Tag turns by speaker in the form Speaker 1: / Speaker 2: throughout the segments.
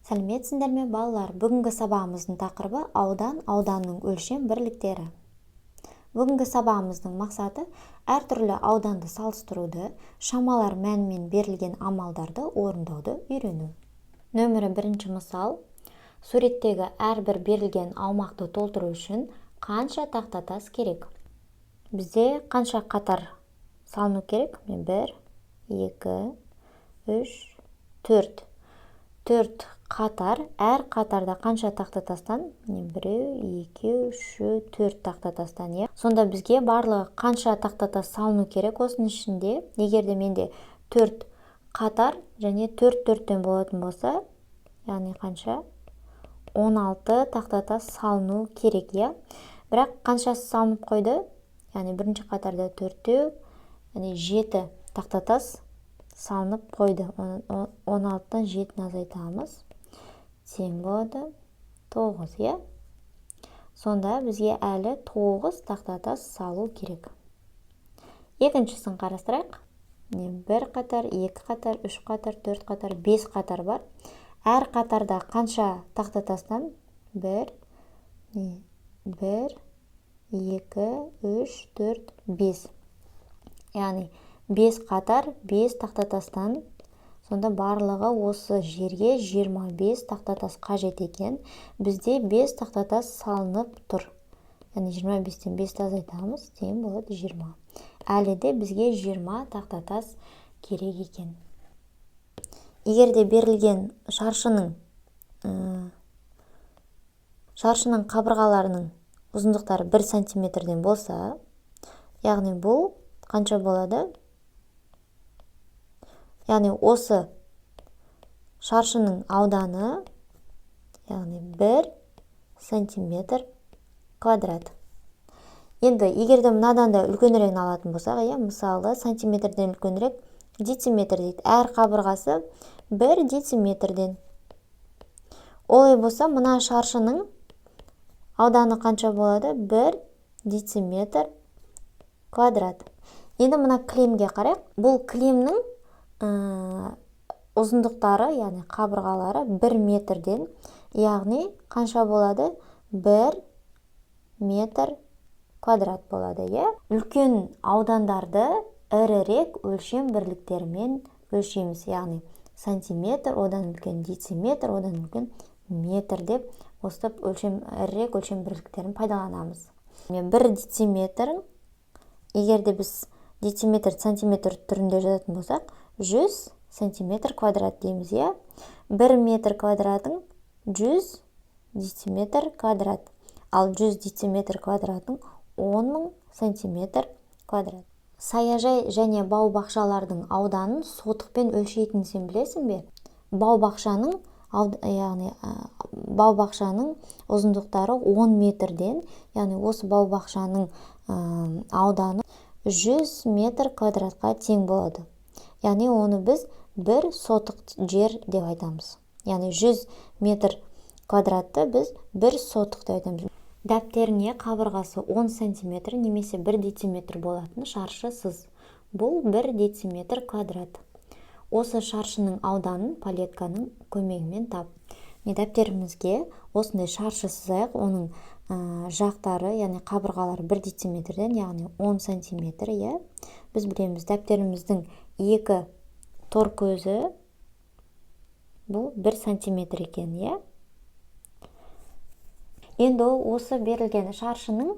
Speaker 1: Сәлеметсіңдер ме балалар? Бүгінгі сабағымыздың тақырыбы аудан, ауданның өлшем бірліктері. Бүгінгі сабағымыздың мақсаты әртүрлі ауданды салыстыруды, шамалар мәнімен берілген амалдарды орындауды үйрену. Нөмірі 1 мысал. Суреттегі әрбір берілген аумақты толтыру үшін қанша тақтатас керек? Бізде қанша қатар салыну керек? 1, 2, 3, 4. 4 қатар, әр қатарда қанша тақтатастан? 1, 2, 3, 4 тақтатастан. Сонда бізге барлығы қанша тақтатас салыну керек осының ішінде? Егерде менде 4 қатар және 4-4-тен болатын болса, яғни қанша? 16 тақтатас салыну керек, Бірақ қаншасы салынып қойды? Яғни бірінші қатарда 4-теу, яғни 7 тақтатас салынып қойды. 16-тан 7-ні азайтамыз. Тең болады 9, Сонда бізге әлі 9 тақтатас салу керек. Екіншісін қарастырайық. 1 қатар, 2 қатар, 3 қатар, 4 қатар, 5 қатар бар. Әр қатарда қанша тақтатастан? 1, 2, 3, 4, 5. Яғни 5 қатар, 5 тақтатастан. Сонда барлығы осы жерге 25 тақтатас қажет екен. Бізде 5 тақтатас салынып тұр. Яғни 25-тен 5-ті азайтамыз, тең болады 20. Әлі де бізге 20 тақтатас керек екен. Егерде берілген шаршының қабырғаларының ұзындықтары 1 сантиметрден болса, яғни бұл қанша болады? Яғни осы шаршының ауданы, яғни 1 сантиметр квадрат. Енді, егерде мынадан да үлкенірек алатын болсақ, мысалы, сантиметрден үлкенірек дециметр дейді. Әр қабырғасы 1 дециметрден. Олай болса, мына шаршының ауданы қанша болады? 1 дециметр квадрат. Енді мына кілемге қарайық. Бұл кілемнің ұзындықтары, яғни қабырғалары 1 метрден, яғни қанша болады? 1 метр квадрат болады, Үлкен аудандарды ірірек өлшем бірліктерімен өлшейміз, яғни сантиметр, одан үлкен дециметр, одан үлкен метр деп осып ірірек өлшем бірліктерін пайдаланамыз. 1 дециметр, егерде біз дециметр, сантиметр түрінде жазатын болсақ, 100 сантиметр квадрат дейміз, 1 метр квадратың 100 дециметр квадрат. Ал 100 дециметр квадратың 10.000 сантиметр квадрат. Саяжай және бау-бақшалардың ауданын сотықпен өлшейтін сен білесің бе? Бау-бақшаның ұзындықтары 10 метрден, яғни осы бау-бақшаның ауданы 100 метр квадратқа тең болады. Яғни оны біз 1 сотық жер деп айтамыз. Яғни 100 метр квадратты біз 1 сотық деп айтамыз. Дәптеріне қабырғасы 10 сантиметр немесе 1 дециметр болатын шаршы сыз. Бұл 1 дециметр квадрат. Осы шаршының ауданын палетканың көмегімен тап. Дәптерімізге осындай шаршы сызайық, оның жақтары, яғни қабырғалары 1 дециметрден, яғни 10 сантиметр, Біз білеміз, дәптеріміздің 2 тор көзі бұл 1 сантиметр екен, Енді осы берілген шаршының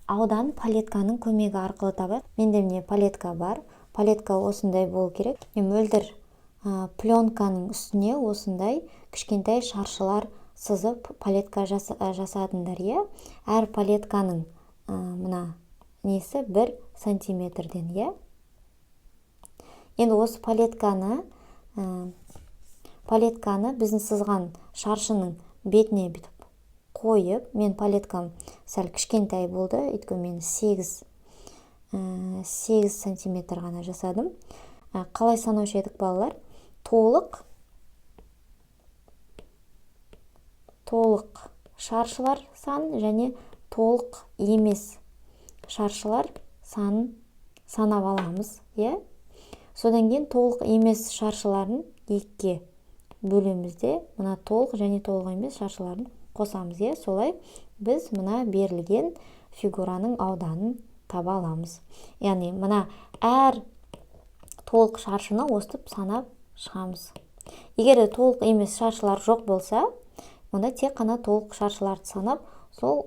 Speaker 1: аудан палетканың көмегі арқылы табайық. Менде міне палетка бар. Палетка осындай болу керек. Мөлдір пленканың үстіне осындай кішкентай шаршылар сызып палетка жасадыңдар, Әр палетканың мына несі 1 сантиметрден, Енді осы палетканы біздің сызған шаршының бетіне бітіп қойып, мен палеткам сәл кішкентай болды, өйткені мен 8 сантиметр ғана жасадым. Қалай санаушы едік балалар? Толық шаршылар сан және толық емес шаршылар санын санап аламыз, Содан кейін толық емес шаршыларын 2-ге бөлеміз де мына толық және толық емес шаршыларын қосамыз. Солай біз мына берілген фигураның ауданын таба аламыз. Яғни мына әр толық шаршыны осытып санап шығамыз. Егер де толық емес шаршылар жоқ болса, онда тек қана толық шаршыларды санап, сол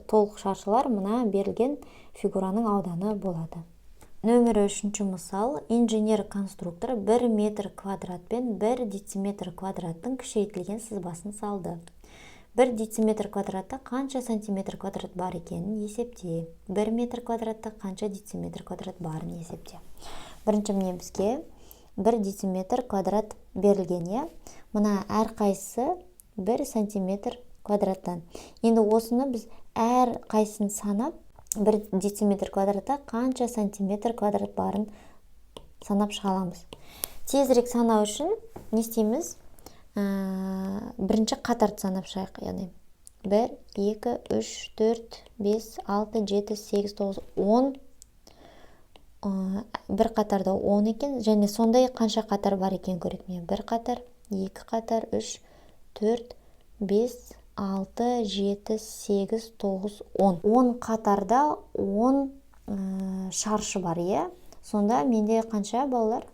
Speaker 1: толық шаршылар мына берілген фигураның ауданы болады. Нөмірі 3-ші мысал. Инженер-конструктор 1 метр квадрат пен 1 дециметр квадраттың кішірейтілген сызбасын салды. 1 дециметр квадратта қанша сантиметр квадрат бар екенін есепте. 1 метр квадратта қанша дециметр квадрат барын есепте. Бірінші міне бізге 1 дециметр квадрат берілген. Мына әр қайсысы 1 сантиметр квадраттан. Енді осыны біз әр қайсысын санап, 1 дециметр квадратта қанша сантиметр квадрат барын санап шығаламыз. Тезірек санау үшін не істейміз? Бірінші қатарды санап шығайық. Яғни 1, 2, 3, 4, 5, 6, 7, 8, 9, 10. Бір қатарда 10 екен. Және сондай қанша қатар бар екен көрек. 1 қатар, 2 қатар, 3, 4, 5, 6, 7, 8, 9, 10. 10 қатарда 10 шаршы бар, Сонда менде қанша балалар?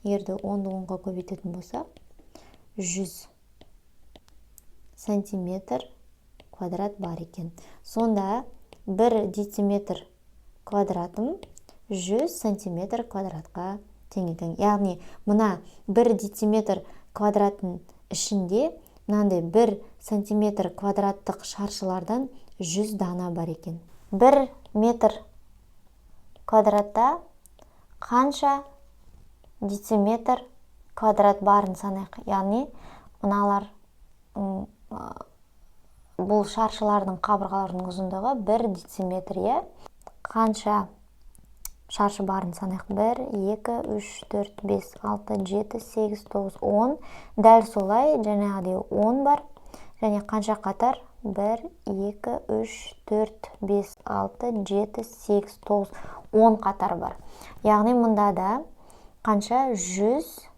Speaker 1: Егерде 10-ды 10-ға көбейтетін болса, 100 сантиметр квадрат бар екен. Сонда 1 дециметр квадратым 100 сантиметр квадратқа тең екен. Яғни, мына 1 дециметр квадраттың ішінде мынандай 1 сантиметр квадраттық шаршылардан 100 дана бар екен. 1 метр квадратта қанша дециметр квадрат барын санайық. Яғни, мыналар бұл шаршылардың қабырғаларының ұзындығы 1 дециметр. Қанша шаршы барын санайық. 1, 2, 3, 4, 5, 6, 7, 8, 9, 10. Дәл солай, жаңағыдай 10 бар. Және қанша қатар? 1, 2, 3, 4, 5, 6, 7, 8, 9, 10 қатар бар. Яғни, мұнда да қанша? 100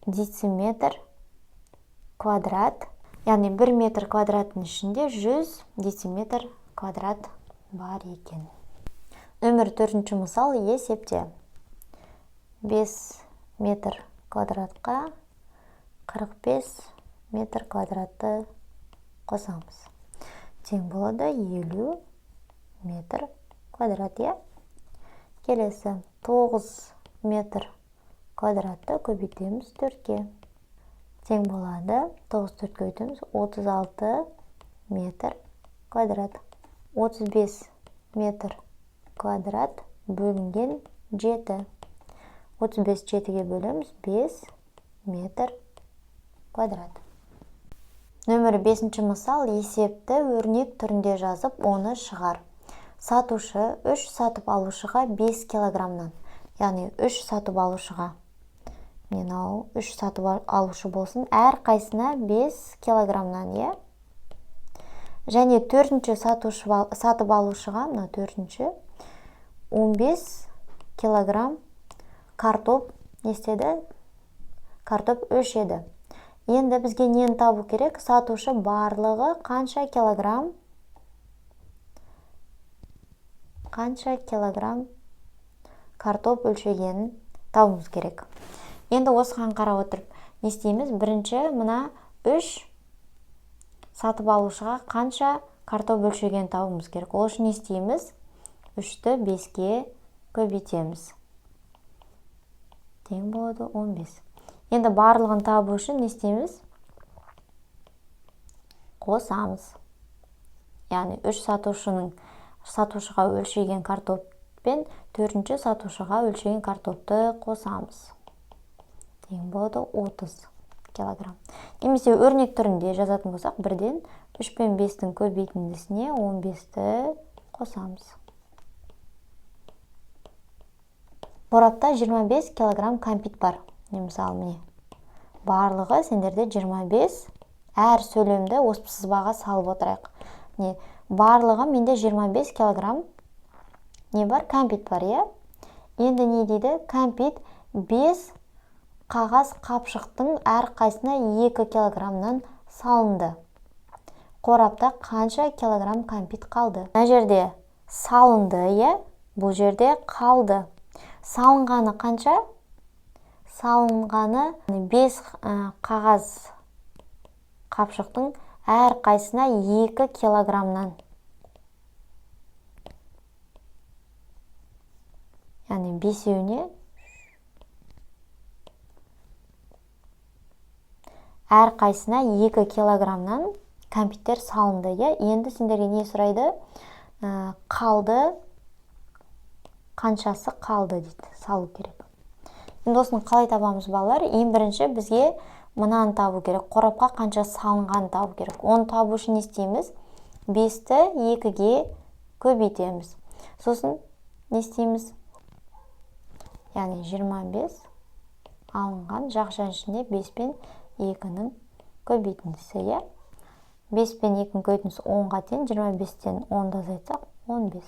Speaker 1: дециметр квадрат. Яғни 1 метр квадраттың ішінде 100 дециметр квадрат бар екен. Нөмір 4-ші мысал есепте. 5 метр квадратқа 45 метр квадратты қосамыз. Тең болады 50 метр квадрат. Келесі 9 метр квадратты көбейтеміз 4-ке. Тең болады 9 4-ке көбейтеміз 36 метр квадрат. 35 метр квадрат бөлінген 7. 35 7-ге бөлеміз 5 метр квадрат. Нөмір 5-ші мысал. Есепті өрнек түрінде жазып, оны шығар. Сатушы 3 сатып алушыға 5 килограммнан. Яғни 3 сатып алушыға. Мен 3 сатып алушы болсын. Әр қайсына 5 килограммнан, Және 4-ші сатып алушыға, мына 4-ші 15 килограмм картоп естеді? Картоп өлшеді. Енді бізге нені табу керек? Сатушы барлығы қанша килограмм картоп өлшегенін табуымыз керек. Енді осыған қарап отырып, не істейміз? Бірінші мына 3 сатып алушыға қанша картоп өлшегенін табуымыз керек. Ол үшін не істейміз? 3-ті 5-ке көбейтеміз. Тең болады 15. Енді барлығын табу үшін не істейміз? Қосамыз. Яғни 3 сатушыға өлшеген картоп пен 4-ші сатушыға өлшеген картопты қосамыз. Тең болады 30 килограмм. Немесе өрнек түрінде жазатын болсақ, 1-ден 3 пен 5-тің көбейтіндісіне 15-ті қосамыз. Қорапта 25 килограмм кәмпит бар. Мысалы, міне. Барлығы сендерде 25. Әр сөйлемді осы сызбаға салып отырайық. Барлығы менде 25 килограмм не бар? Кәмпит бар, Енді не дейді? Кәмпит 5 қағаз қапшықтың әрқайсына 2 килограммнан салынды. Қорапта қанша килограмм кәмпит қалды? Мына жерде салынды, бұл жерде қалды. Салынғаны қанша? Салынғаны 5 қағаз қапшықтың әрқайсына 2 килограммнан. Яғни бесеуіне әрқайсына 2 килограммнан кәмпиттер салынды. Енді сендерге не сұрайды? Қалды, қаншасы қалды дейді, салу керек. Енді осыны қалай табамыз балалар? Ең бірінші бізге мынаны табу керек. Қорапқа қанша салынғанын табу керек. Оны табу үшін не істейміз? 5-ті 2-ге көбейтеміз. Сосын не істейміз? Яғни 25 алынған жақшаның ішінде 5 пен 2-нің көбейтіндісі. 5 пен 2-нің көбейтіндісі 10-ға тең, 25-тен 10-ды азайтсақ 15.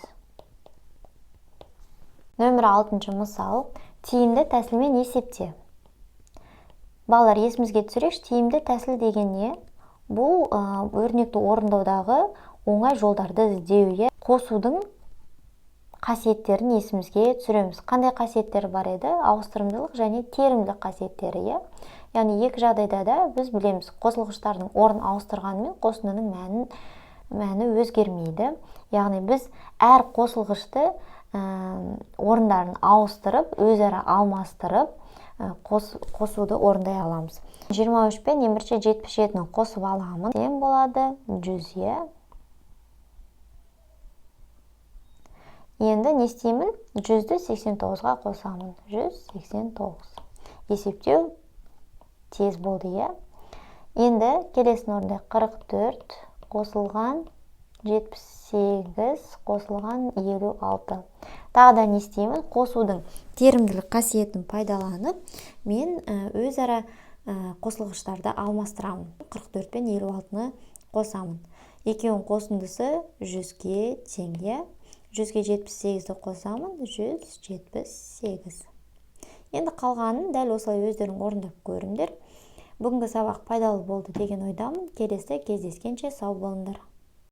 Speaker 1: Нөмір 6-шы мысал. Тиімді тәсілмен есепте. Балалар, есімізге түсірейікші, тиімді тәсіл деген не? Бұл өрнекті орындаудағы оңай жолдарды іздеу. Қосудың қасиеттерін есімізге түсіреміз. Қандай қасиеттері бар еді? Ауыстырымдылық және терімділік қасиеттері. Яғни екі жағдайда да біз білеміз, қосылғыштардың орын ауыстырғанымен қосындының мәні өзгермейді. Яғни біз әр қосылғышты орындарын ауыстырып, өзара алмастырып қосуды орындай аламыз. 23 пен 77-ні қосып аламын. Тең болады 100. Енді не істеймін? 100-ді 89-ға қосамын. 189. Есептеу тез болды. Енді келесін орындай 44 қосылған 78 қосылған 56. Тағы да не істеймін? Қосудың терімділік қасиетін пайдаланып, мен өзара қосылғыштарды алмастырамын. 44 пен 56-ны қосамын. Екеуінің қосындысы 100-ге тең. 100-ге 78-ді қосамын, 178. Енді қалғанын дәл осылай өздерің орындап көріңдер. Бүгінгі сабақ пайдалы болды деген ойдамын. Келесі кездескенше сау болыңдар.